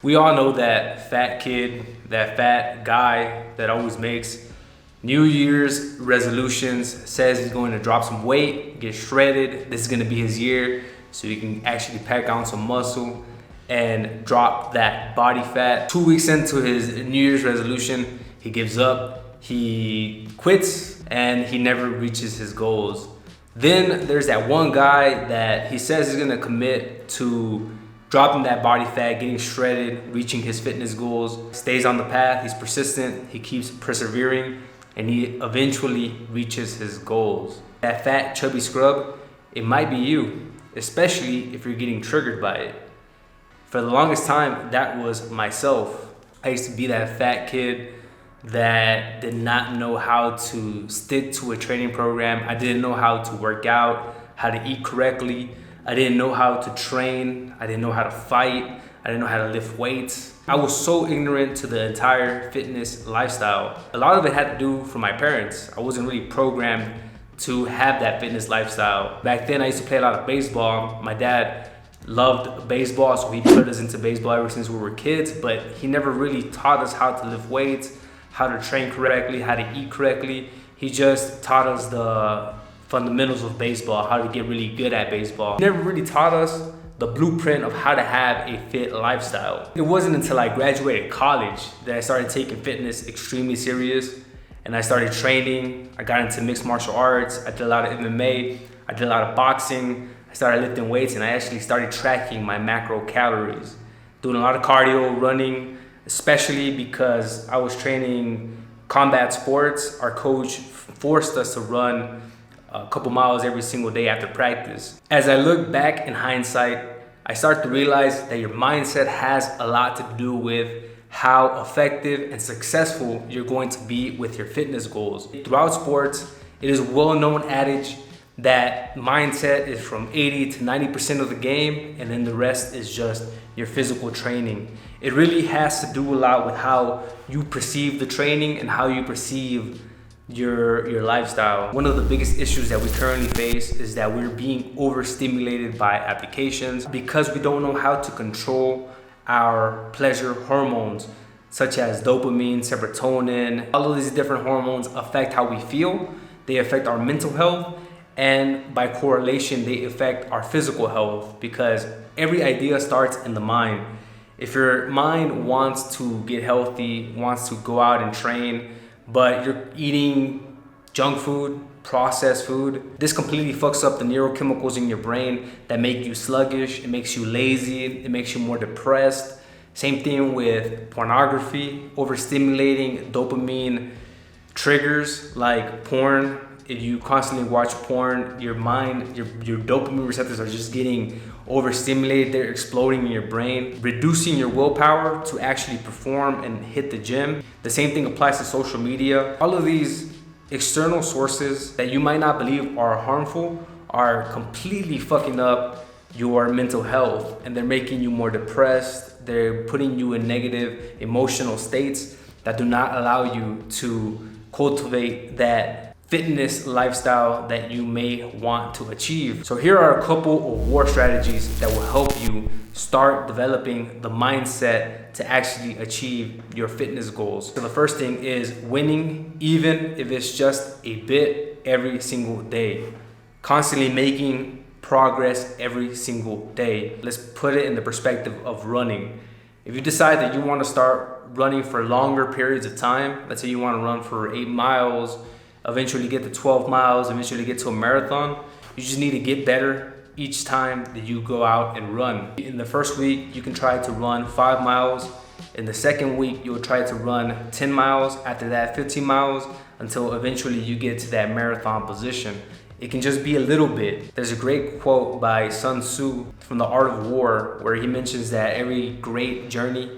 We all know that fat kid, that fat guy that always makes New Year's resolutions, says he's going to drop some weight, get shredded. This is going to be his year so he can actually pack on some muscle and drop that body fat. 2 weeks into his New Year's resolution, he gives up, he quits, and he never reaches his goals. Then there's that one guy that he says he's going to commit to dropping that body fat, getting shredded, reaching his fitness goals, stays on the path, he's persistent, he keeps persevering, and he eventually reaches his goals. That fat, chubby scrub, it might be you, especially if you're getting triggered by it. For the longest time, that was myself. I used to be that fat kid that did not know how to stick to a training program. I didn't know how to work out, how to eat correctly. I didn't know how to train. I didn't know how to fight. I didn't know how to lift weights. I was so ignorant to the entire fitness lifestyle. A lot of it had to do from my parents. I wasn't really programmed to have that fitness lifestyle. Back then, I used to play a lot of baseball. My dad loved baseball, so he put us into baseball ever since we were kids, but he never really taught us how to lift weights, how to train correctly, how to eat correctly. He just taught us the fundamentals of baseball, how to get really good at baseball. He never really taught us the blueprint of how to have a fit lifestyle. It wasn't until I graduated college that I started taking fitness extremely serious, and I started training. I got into mixed martial arts. I did a lot of MMA. I did a lot of boxing. I started lifting weights, and I actually started tracking my macro calories, doing a lot of cardio, running, especially because I was training combat sports. Our coach forced us to run a couple miles every single day after practice. As I look back in hindsight, I start to realize that your mindset has a lot to do with how effective and successful you're going to be with your fitness goals. Throughout sports, it is a well-known adage that mindset is from 80 to 90% of the game, and then the rest is just your physical training. It really has to do a lot with how you perceive the training and how you perceive your lifestyle. One of the biggest issues that we currently face is that we're being overstimulated by applications because we don't know how to control our pleasure hormones, such as dopamine, serotonin. All of these different hormones affect how we feel. They affect our mental health, and by correlation, they affect our physical health, because every idea starts in the mind. If your mind wants to get healthy, wants to go out and train, but you're eating junk food, processed food, this completely fucks up the neurochemicals in your brain that make you sluggish, it makes you lazy, it makes you more depressed. Same thing with pornography, overstimulating dopamine triggers like porn. If you constantly watch porn, your mind, your dopamine receptors are just getting overstimulated. They're exploding in your brain, reducing your willpower to actually perform and hit the gym. The same thing applies to social media. All of these external sources that you might not believe are harmful are completely fucking up your mental health, and they're making you more depressed. They're putting you in negative emotional states that do not allow you to cultivate that fitness lifestyle that you may want to achieve. So here are a couple of war strategies that will help you start developing the mindset to actually achieve your fitness goals. So the first thing is winning, even if it's just a bit, every single day. Constantly making progress every single day. Let's put it in the perspective of running. If you decide that you want to start running for longer periods of time, let's say you want to run for 8 miles, eventually get to 12 miles, eventually get to a marathon, you just need to get better each time that you go out and run. In the first week, you can try to run 5 miles. In the second week, you'll try to run 10 miles. After that, 15 miles, until eventually you get to that marathon position. It can just be a little bit. There's a great quote by Sun Tzu from The Art of War, where he mentions that every great journey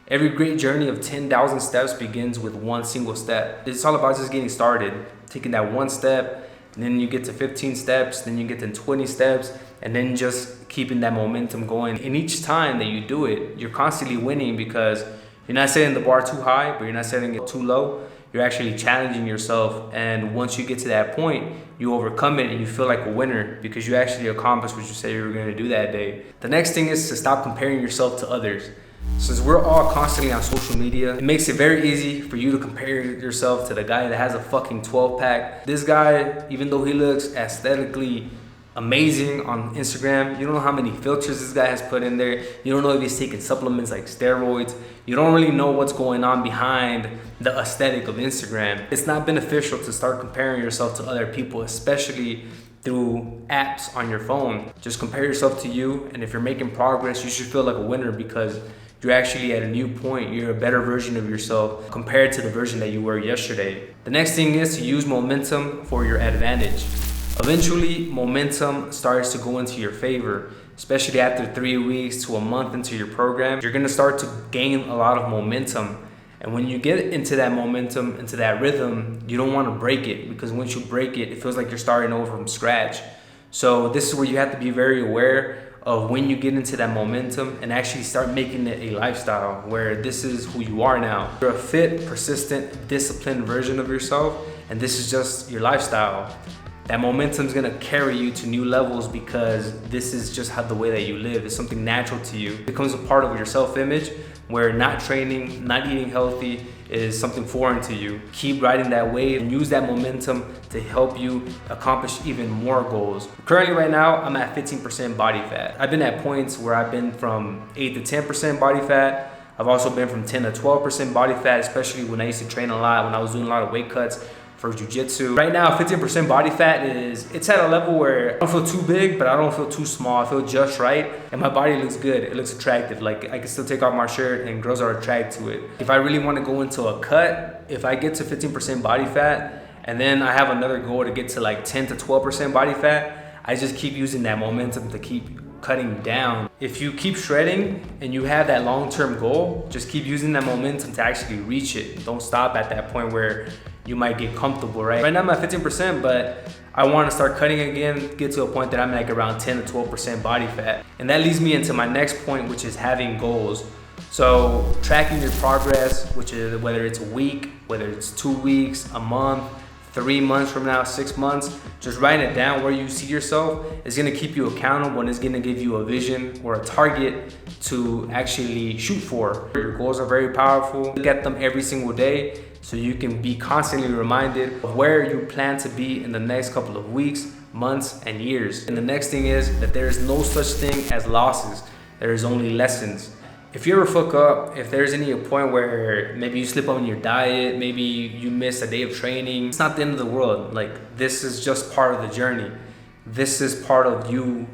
of 10,000 steps begins with one single step. It's all about just getting started, taking that one step, and then you get to 15 steps, then you get to 20 steps, and then just keeping that momentum going. And each time that you do it, you're constantly winning, because you're not setting the bar too high, but you're not setting it too low. You're actually challenging yourself, and once you get to that point, you overcome it and you feel like a winner because you actually accomplished what you said you were going to do that day. The next thing is to stop comparing yourself to others. Since we're all constantly on social media, it makes it very easy for you to compare yourself to the guy that has a fucking 12-pack. This guy, even though he looks aesthetically amazing on Instagram, you don't know how many filters this guy has put in there. You don't know if he's taking supplements like steroids. You don't really know what's going on behind the aesthetic of Instagram. It's not beneficial to start comparing yourself to other people, especially through apps on your phone. Just compare yourself to you, and if you're making progress, you should feel like a winner because you're actually at a new point. You're a better version of yourself compared to the version that you were yesterday. The next thing is to use momentum for your advantage. Eventually, momentum starts to go into your favor, especially after 3 weeks to a month into your program. You're gonna start to gain a lot of momentum. And when you get into that momentum, into that rhythm, you don't wanna break it, because once you break it, it feels like you're starting over from scratch. So this is where you have to be very aware of when you get into that momentum and actually start making it a lifestyle where this is who you are now. You're a fit, persistent, disciplined version of yourself, and this is just your lifestyle. That momentum is gonna carry you to new levels because this is just how the way that you live. It's something natural to you. It becomes a part of your self-image where not training, not eating healthy is something foreign to you. Keep riding that wave and use that momentum to help you accomplish even more goals. Currently right now, I'm at 15% body fat. I've been at points where I've been from 8 to 10% body fat. I've also been from 10 to 12% body fat, especially when I used to train a lot, when I was doing a lot of weight cuts for jiu-jitsu. Right now, 15% body fat it's at a level where I don't feel too big, but I don't feel too small. I feel just right, and my body looks good. It looks attractive. Like, I can still take off my shirt and girls are attracted to it. If I really want to go into a cut, if I get to 15% body fat, and then I have another goal to get to like 10 to 12% body fat, I just keep using that momentum to keep cutting down. If you keep shredding and you have that long-term goal, just keep using that momentum to actually reach it. Don't stop at that point where you might get comfortable, right? Right now I'm at 15%, but I want to start cutting again, get to a point that I'm like around 10 to 12% body fat. And that leads me into my next point, which is having goals. So tracking your progress, which is whether it's a week, whether it's 2 weeks, a month, 3 months from now, 6 months, just writing it down where you see yourself is gonna keep you accountable, and it's gonna give you a vision or a target to actually shoot for. Your goals are very powerful. Look at them every single day so you can be constantly reminded of where you plan to be in the next couple of weeks, months, and years. And the next thing is that there is no such thing as losses. There is only lessons. If you ever fuck up, if there's any point where maybe you slip up on your diet, maybe you miss a day of training, it's not the end of the world. Like, this is just part of the journey. This is part of you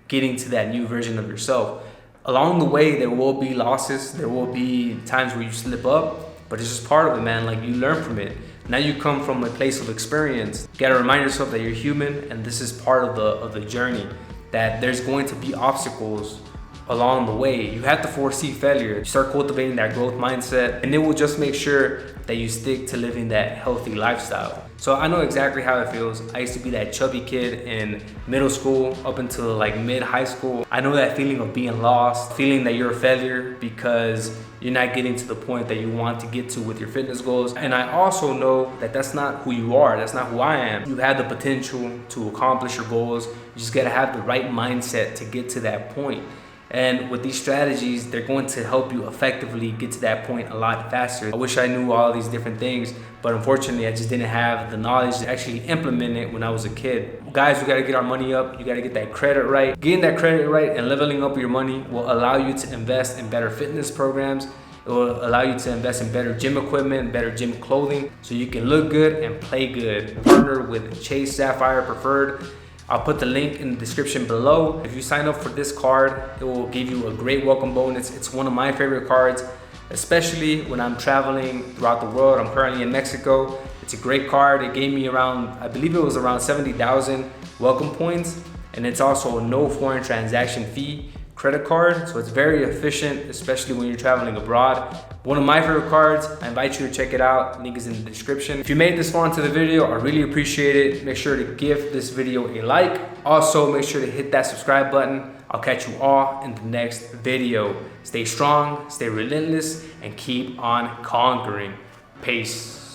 getting to that new version of yourself. Along the way, there will be losses. There will be times where you slip up, but it's just part of it, man. Like, you learn from it. Now you come from a place of experience. You gotta remind yourself that you're human, and this is part of the journey, that there's going to be obstacles along the way. You have to foresee failure. You start cultivating that growth mindset, and it will just make sure that you stick to living that healthy lifestyle. So I know exactly how it feels. I used to be that chubby kid in middle school up until like mid-high school. I know that feeling of being lost, feeling that you're a failure because you're not getting to the point that you want to get to with your fitness goals. And I also know that that's not who you are. That's not who I am. You have the potential to accomplish your goals. You just gotta have the right mindset to get to that point. And with these strategies, they're going to help you effectively get to that point a lot faster. I wish I knew all these different things, but unfortunately I just didn't have the knowledge to actually implement it when I was a kid. Guys, we gotta get our money up. You gotta get that credit right. Getting that credit right and leveling up your money will allow you to invest in better fitness programs. It will allow you to invest in better gym equipment, better gym clothing, so you can look good and play good. Partner with Chase Sapphire Preferred. I'll put the link in the description below. If you sign up for this card, it will give you a great welcome bonus. It's one of my favorite cards, especially when I'm traveling throughout the world. I'm currently in Mexico. It's a great card. It gave me around, I believe it was around 70,000 welcome points. And it's also a no foreign transaction fee credit card. So it's very efficient, especially when you're traveling abroad. One of my favorite cards. I invite you to check it out. Link is in the description. If you made this far into the video, I really appreciate it. Make sure to give this video a like. Also, make sure to hit that subscribe button. I'll catch you all in the next video. Stay strong, stay relentless, and keep on conquering. Peace.